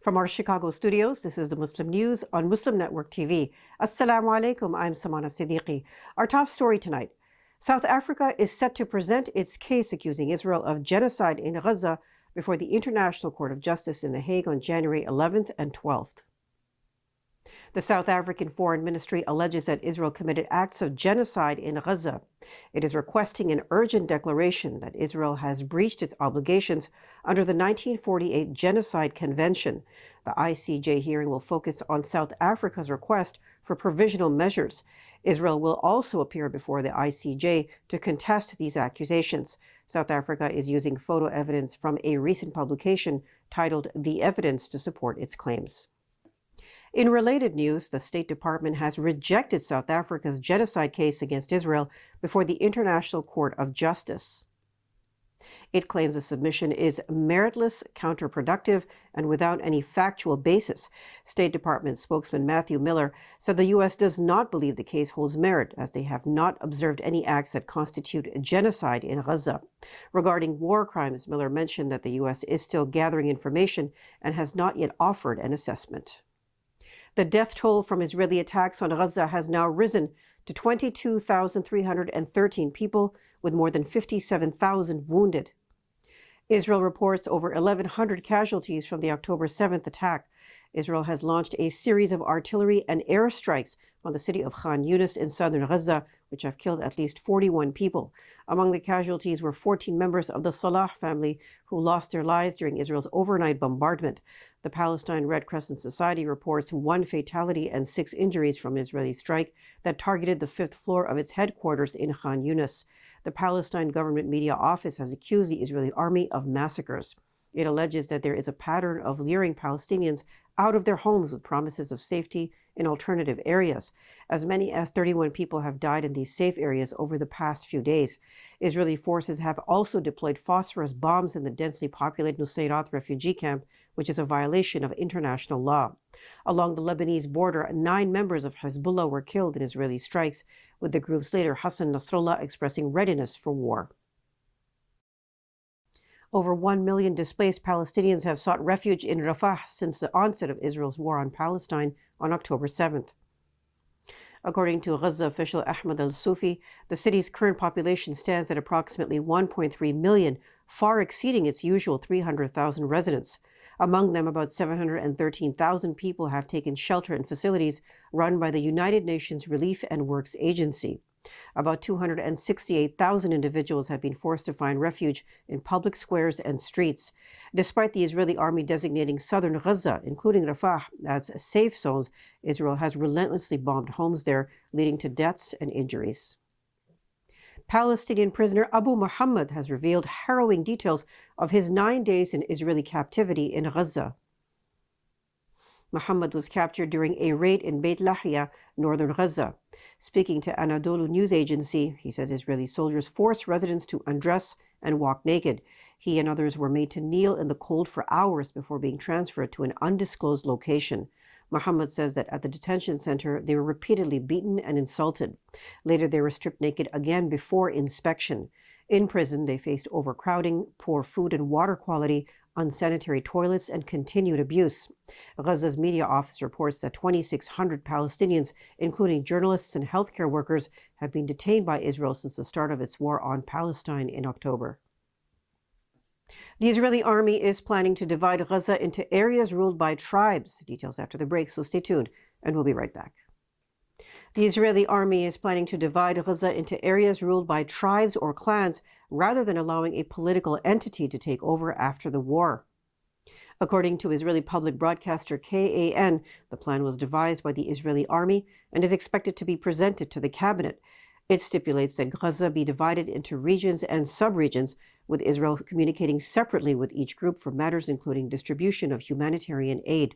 From our Chicago studios, this is the Muslim News on Muslim Network TV. Assalamu alaikum, I'm SAMANA SIDDIQUI. Our top story tonight. South Africa is set to present its case accusing Israel of genocide in Gaza before the International Court of Justice in The Hague on January 11th and 12th. The South African Foreign Ministry alleges that Israel committed acts of genocide in Gaza. It is requesting an urgent declaration that Israel has breached its obligations under the 1948 Genocide Convention. The ICJ hearing will focus on South Africa's request for provisional measures. Israel will also appear before the ICJ to contest these accusations. South Africa is using photo evidence from a recent publication titled "The Evidence" to support its claims. In related news, the State Department has rejected South Africa's genocide case against Israel before the International Court of Justice. It claims the submission is meritless, counterproductive, and without any factual basis. State Department spokesman Matthew Miller said the U.S. does not believe the case holds merit, as they have not observed any acts that constitute genocide in Gaza. Regarding war crimes, Miller mentioned that the U.S. is still gathering information and has not yet offered an assessment. The death toll from Israeli attacks on Gaza has now risen to 22,313 people, with more than 57,000 wounded. Israel reports over 1,100 casualties from the October 7th attack. Israel has launched a series of artillery and airstrikes on the city of Khan Yunis in southern Gaza, which have killed at least 41 people. Among the casualties were 14 members of the Salah family who lost their lives during Israel's overnight bombardment. The Palestine Red Crescent Society reports 1 fatality and 6 injuries from an Israeli strike that targeted the 5th floor of its headquarters in Khan Yunis. The Palestine Government Media Office has accused the Israeli army of massacres. It alleges that there is a pattern of luring Palestinians out of their homes with promises of safety in alternative areas. As many as 31 people have died in these safe areas over the past few days. Israeli forces have also deployed phosphorus bombs in the densely populated Nusayrat refugee camp, which is a violation of international law. Along the Lebanese border, 9 members of Hezbollah were killed in Israeli strikes, with the group's leader Hassan Nasrallah expressing readiness for war. Over 1 million displaced Palestinians have sought refuge in Rafah since the onset of Israel's war on Palestine on October 7th. According to Gaza official Ahmed al-Sufi, the city's current population stands at approximately 1.3 million, far exceeding its usual 300,000 residents. Among them, about 713,000 people have taken shelter in facilities run by the United Nations Relief and Works Agency. About 268,000 individuals have been forced to find refuge in public squares and streets. Despite the Israeli army designating southern Gaza, including Rafah, as safe zones, Israel has relentlessly bombed homes there, leading to deaths and injuries. Palestinian prisoner Abu Muhammad has revealed harrowing details of his 9 days in Israeli captivity in Gaza. Muhammad was captured during a raid in Beit Lahia, northern Gaza. Speaking to Anadolu news agency, he says Israeli soldiers forced residents to undress and walk naked. He and others were made to kneel in the cold for hours before being transferred to an undisclosed location. Muhammad says that at the detention center, they were repeatedly beaten and insulted. Later, they were stripped naked again before inspection. In prison, they faced overcrowding, poor food and water quality, unsanitary toilets, and continued abuse. Gaza's media office reports that 2,600 Palestinians, including journalists and healthcare workers, have been detained by Israel since the start of its war on Palestine in October. The Israeli army is planning to divide Gaza into areas ruled by tribes. Details after the break, so stay tuned, and we'll be right back. The Israeli army is planning to divide Gaza into areas ruled by tribes or clans rather than allowing a political entity to take over after the war. According to Israeli public broadcaster KAN, the plan was devised by the Israeli army and is expected to be presented to the cabinet. It stipulates that Gaza be divided into regions and subregions, with Israel communicating separately with each group for matters including distribution of humanitarian aid.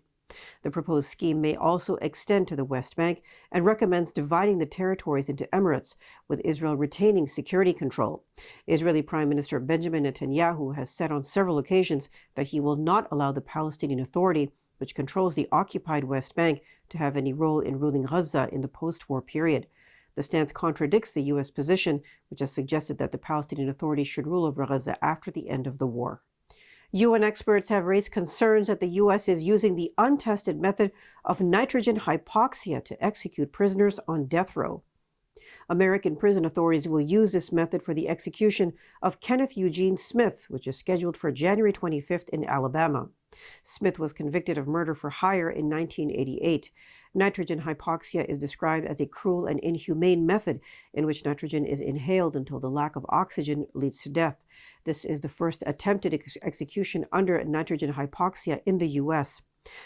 The proposed scheme may also extend to the West Bank and recommends dividing the territories into emirates, with Israel retaining security control. Israeli Prime Minister Benjamin Netanyahu has said on several occasions that he will not allow the Palestinian Authority, which controls the occupied West Bank, to have any role in ruling Gaza in the post-war period. The stance contradicts the U.S. position, which has suggested that the Palestinian Authority should rule over Gaza after the end of the war. UN experts have raised concerns that the U.S. is using the untested method of nitrogen hypoxia to execute prisoners on death row. American prison authorities will use this method for the execution of Kenneth Eugene Smith, which is scheduled for January 25th in Alabama. Smith was convicted of murder for hire in 1988. Nitrogen hypoxia is described as a cruel and inhumane method in which nitrogen is inhaled until the lack of oxygen leads to death. This is the first attempted execution under nitrogen hypoxia in the U.S.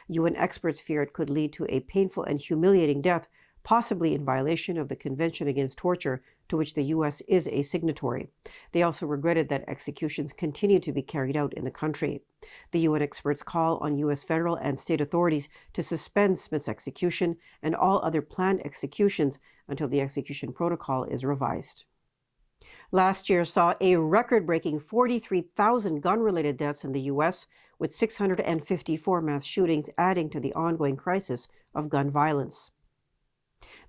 UN experts fear it could lead to a painful and humiliating death, possibly in violation of the Convention Against Torture, to which the U.S. is a signatory. They also regretted that executions continue to be carried out in the country. The UN experts call on U.S. federal and state authorities to suspend Smith's execution and all other planned executions until the execution protocol is revised. Last year saw a record-breaking 43,000 gun-related deaths in the U.S., with 654 mass shootings adding to the ongoing crisis of gun violence.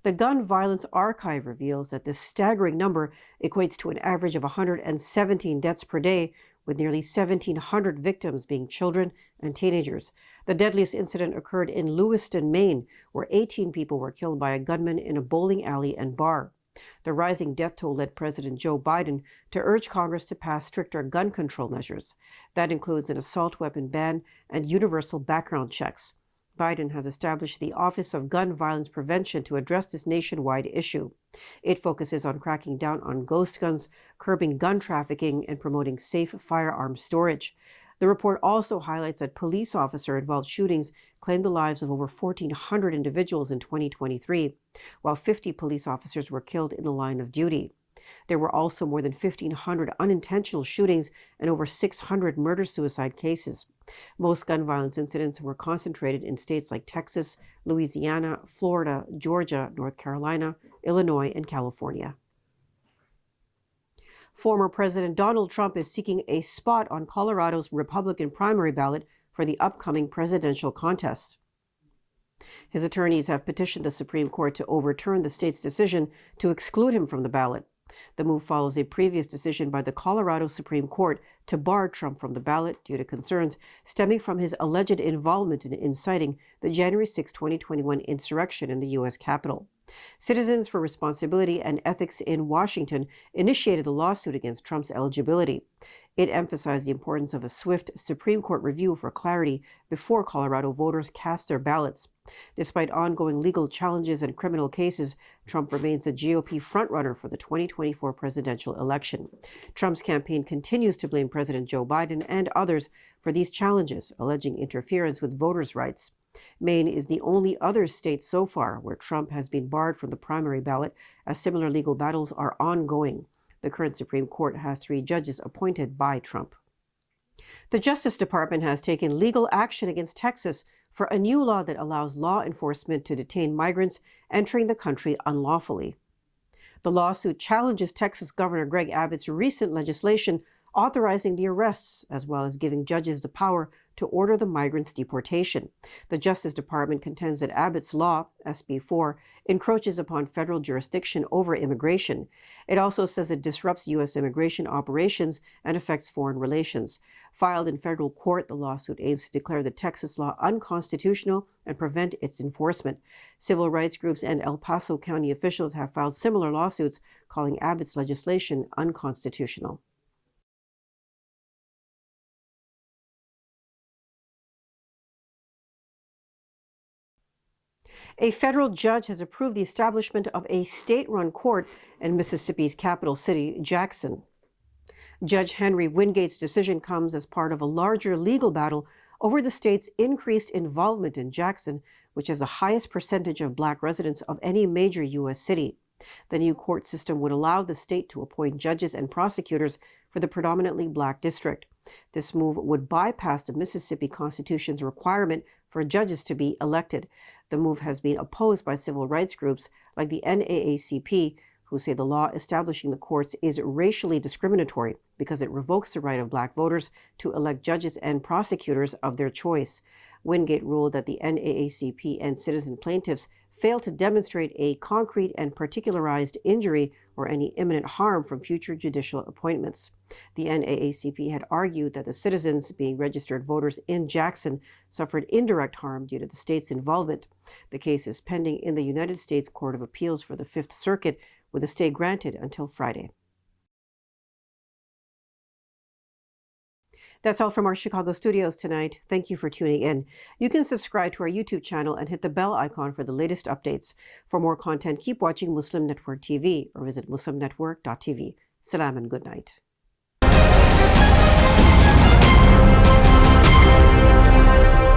The Gun Violence Archive reveals that this staggering number equates to an average of 117 deaths per day, with nearly 1,700 victims being children and teenagers. The deadliest incident occurred in Lewiston, Maine, where 18 people were killed by a gunman in a bowling alley and bar. The rising death toll led President Joe Biden to urge Congress to pass stricter gun control measures. That includes an assault weapon ban and universal background checks. Biden has established the Office of Gun Violence Prevention to address this nationwide issue. It focuses on cracking down on ghost guns, curbing gun trafficking, and promoting safe firearm storage. The report also highlights that police officer-involved shootings claimed the lives of over 1,400 individuals in 2023, while 50 police officers were killed in the line of duty. There were also more than 1,500 unintentional shootings and over 600 murder-suicide cases. Most gun violence incidents were concentrated in states like Texas, Louisiana, Florida, Georgia, North Carolina, Illinois, and California. Former President Donald Trump is seeking a spot on Colorado's Republican primary ballot for the upcoming presidential contest. His attorneys have petitioned the Supreme Court to overturn the state's decision to exclude him from the ballot. The move follows a previous decision by the Colorado Supreme Court to bar Trump from the ballot due to concerns stemming from his alleged involvement in inciting the January 6, 2021 insurrection in the U.S. Capitol. Citizens for Responsibility and Ethics in Washington initiated a lawsuit against Trump's eligibility. It emphasized the importance of a swift Supreme Court review for clarity before Colorado voters cast their ballots. Despite ongoing legal challenges and criminal cases, Trump remains the GOP frontrunner for the 2024 presidential election. Trump's campaign continues to blame President Joe Biden and others for these challenges, alleging interference with voters' rights. Maine is the only other state so far where Trump has been barred from the primary ballot, as similar legal battles are ongoing. The current Supreme Court has 3 judges appointed by Trump. The Justice Department has taken legal action against Texas for a new law that allows law enforcement to detain migrants entering the country unlawfully. The lawsuit challenges Texas Governor Greg Abbott's recent legislation authorizing the arrests, as well as giving judges the power to order the migrants' deportation. The Justice Department contends that Abbott's law, SB 4, encroaches upon federal jurisdiction over immigration. It also says it disrupts U.S. immigration operations and affects foreign relations. Filed in federal court, the lawsuit aims to declare the Texas law unconstitutional and prevent its enforcement. Civil rights groups and El Paso County officials have filed similar lawsuits calling Abbott's legislation unconstitutional. A federal judge has approved the establishment of a state-run court in Mississippi's capital city, Jackson. Judge Henry Wingate's decision comes as part of a larger legal battle over the state's increased involvement in Jackson, which has the highest percentage of Black residents of any major U.S. city. The new court system would allow the state to appoint judges and prosecutors for the predominantly Black district. This move would bypass the Mississippi Constitution's requirement for judges to be elected. The move has been opposed by civil rights groups like the NAACP, who say the law establishing the courts is racially discriminatory because it revokes the right of Black voters to elect judges and prosecutors of their choice. Wingate ruled that the NAACP and citizen plaintiffs failed to demonstrate a concrete and particularized injury or any imminent harm from future judicial appointments. The NAACP had argued that the citizens, being registered voters in Jackson, suffered indirect harm due to the state's involvement. The case is pending in the United States Court of Appeals for the Fifth Circuit, with a stay granted until Friday. That's all from our Chicago studios tonight. Thank you for tuning in. You can subscribe to our YouTube channel and hit the bell icon for the latest updates. For more content, keep watching Muslim Network TV or visit muslimnetwork.tv. Salam and good night.